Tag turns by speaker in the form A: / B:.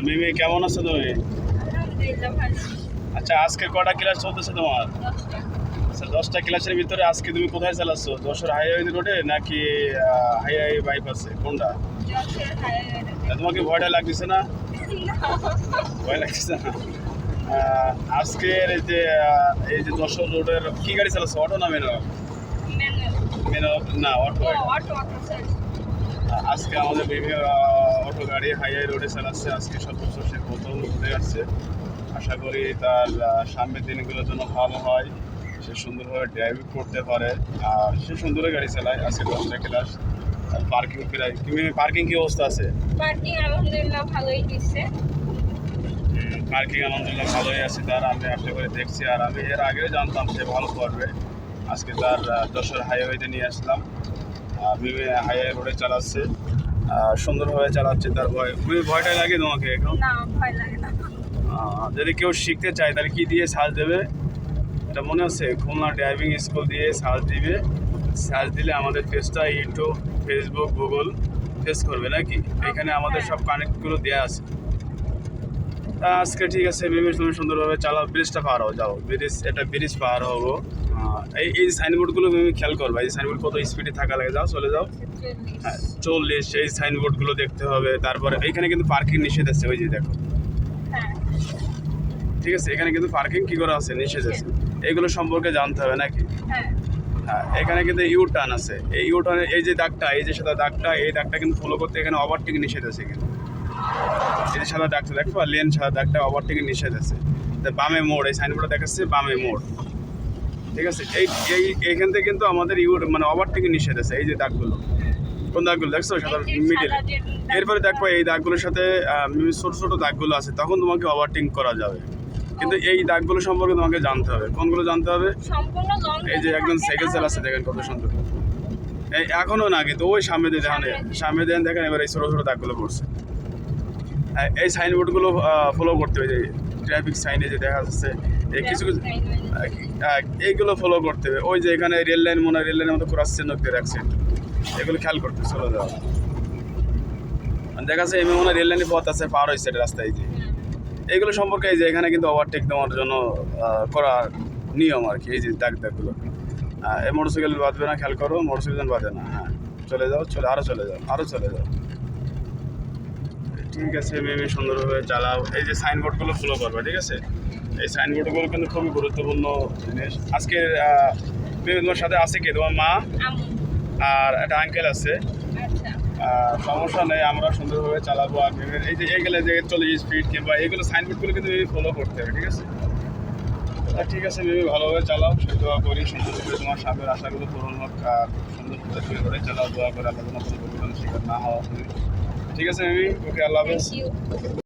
A: মিমি কেমন আছো তুমি?
B: আলহামদুলিল্লাহ ভালো।
A: আচ্ছা, আজকে কটা ক্লাস চলতেছে তোমার?
B: 10টা।
A: আচ্ছা, 10টা ক্লাসের ভিতরে আজকে তুমি কোথায় চালাচ্ছ? যশোর হাইওয়ে রোডে নাকি হাইওয়ে বাইপাসে, কোনটা?
B: যশোর হাইওয়ে।
A: তোমাকে ভয়টা লাগতেছে না? ভয় লাগতেছে না? আজকের এই যে যশোর রোডের কি গাড়ি চালাচ্ছ, অটো না মেনো? মেনো না, অটো।
B: Auto sir.
A: আজকে আমাদের বিভিন্ন অটো গাড়ি হাইওয়ে রোডে চালাচ্ছে। আজকে সর্বোচ্চ সে প্রথম ঘুরে আসছে। আশা করি তার সামনের দিনগুলোর জন্য ভালো হয়, সে সুন্দরভাবে ড্রাইভিং করতে পারে আর সে সুন্দর গাড়ি চালায়। আজকে 10টা ক্লাস। পার্কিং প্রায় তুমি পার্কিং কি অবস্থা আছে?
B: পার্কিং আলহামদুলিল্লাহ ভালোই দিচ্ছে।
A: পার্কিং আলহামদুলিল্লাহ ভালোই আছে তার, আমি আশা করে দেখছি। আর আমি এর আগেও জানতাম সে ভালো করবে। আজকে তার যশোর হাইওয়েতে নিয়ে আসলাম। বিভিন্ন হাইওয়ে রোডে চালাচ্ছে, সুন্দরভাবে চালাচ্ছে। তার ভয়টা লাগে তোমাকে এখন?
B: না, ভয় লাগে না।
A: যদি কেউ শিখতে চায় তাহলে কি দিয়ে সার্চ দেবে? এটা মনে আছে, খুলনা ড্রাইভিং স্কুল দিয়ে সার্চ দিবে। সার্চ দিলে আমাদের পেজটা ইউটিউব, ফেসবুক, গুগল ফেস করবে নাকি? এখানে আমাদের সব কানেক্টগুলো দেওয়া আছে। আজকে ঠিক আছে মিমি, তুমি সুন্দরভাবে চালাও। ব্রিজটা পার হও, যাও ব্রিজ, এটা ব্রিজ পার হবো। এই সাইনবোর্ডগুলো মিমি খেয়াল করবা। এই সাইনবোর্ড কত স্পিডে থাকা লাগে, যাও চলে যাও।
B: 40।
A: হ্যাঁ 40, এই সাইনবোর্ডগুলো দেখতে হবে। তারপরে এইখানে কিন্তু পার্কিং নিষেধ আছে, ওই যে দেখো।
B: হ্যাঁ।
A: ঠিক আছে, এখানে কিন্তু পার্কিং কি করা আছে, নিষেধ আছে। এগুলো সম্পর্কে জানতে হবে নাকি?
B: হ্যাঁ।
A: হ্যাঁ, এখানে কিন্তু ইউ টার্ন আছে। এই ইউ টার্নের এই যে দাগটা, এই যে সাদা দাগটা, এই দাগটা কিন্তু ফলো করতে এখানে ওভারটেক নিষেধ আছে। কিন্তু এই যে সাদা দাগটা দেখো, লেন সাদা দাগটা, ওভারটেক নিষেধ আছে। বামে মোড়, এই সাইনবোর্ডে দেখাচ্ছে বামে মোড়। ঠিক আছে, এইখান থেকে কিন্তু আমাদের মানে ওভারটেক নিষেধ আছে। এই যে দাগগুলো, কোন দাগগুলো দেখছো, সাদা মিডিল। এরপরে দেখো এই দাগগুলোর সাথে ছোট ছোট দাগগুলো আছে, তখন তোমাকে ওভারটেক করা যাবে। কিন্তু এই দাগগুলো সম্পর্কে তোমাকে জানতে হবে। কোনগুলো জানতে হবে?
B: সম্পূর্ণ লং।
A: এই যে একজন সাইকেল চালাচ্ছে, দেখেন কত সুন্দর। এই এখনো না, কিন্তু ওই সামনে দিয়ে দেখেন, সামনে দিয়ে দেখেন এবার এই ছোটো ছোটো দাগগুলো পড়ছে। এই সাইনবোর্ডগুলো ফলো করতে হবে। যে ট্রাফিক সাইনে যে দেখা যাচ্ছে এই কিছু কিছু এইগুলো ফলো করতে হবে। ওই যে এখানে রেল লাইন, মনে হয় রেল লাইনের মতো ক্রস চিহ্ন দিয়ে রাখছে, এগুলো খেয়াল করতে চলে যাওয়া। দেখা যাচ্ছে এমনি মনে হয় রেল লাইনের পথ আছে, পার হয়েছে রাস্তায়। এই যে এইগুলো সম্পর্কে এই যে এখানে কিন্তু ওভারটেক দেওয়ার জন্য করার নিয়ম আর কি। এই যে দাগগুলো, এই মোটরসাইকেল বাঁধবে না, খেয়াল করো, মোটরসাইকেল বাঁধে না। হ্যাঁ, চলে যাও, আরও চলে যাও, আরও চলে যাও। ঠিক আছে মিমি, সুন্দরভাবে চালাও। এই যে সাইনবোর্ডগুলো ফলো করবে, ঠিক আছে? এই সাইনবোর্ডগুলো কিন্তু খুবই গুরুত্বপূর্ণ জিনিস। আজকে মিমি তোমার সাথে আছে কি, তোমার মা আর একটা আঙ্কেল আছে।
B: আচ্ছা।
A: সমস্যা নেই, আমরা সুন্দরভাবে চালাবো। আর এই যে এইগুলো যে 40 স্পিড কিংবা এইগুলো সাইনবোর্ডগুলো কিন্তু ফলো করতে হবে, ঠিক আছে? ঠিক আছে মিমি, ভালোভাবে চালাও, সেই দোয়া করি সুন্দরভাবে তোমার সামনের আশাগুলো পূরণ হোক। আর সুন্দর করে চালাও, দোয়া করে আল্লাহ যেন কোনো পরিবর্তন শিকার না হওয়া। ঠিক আছে মিমি, ওকে, আল্লাহ হাফেজ।
B: Thank you.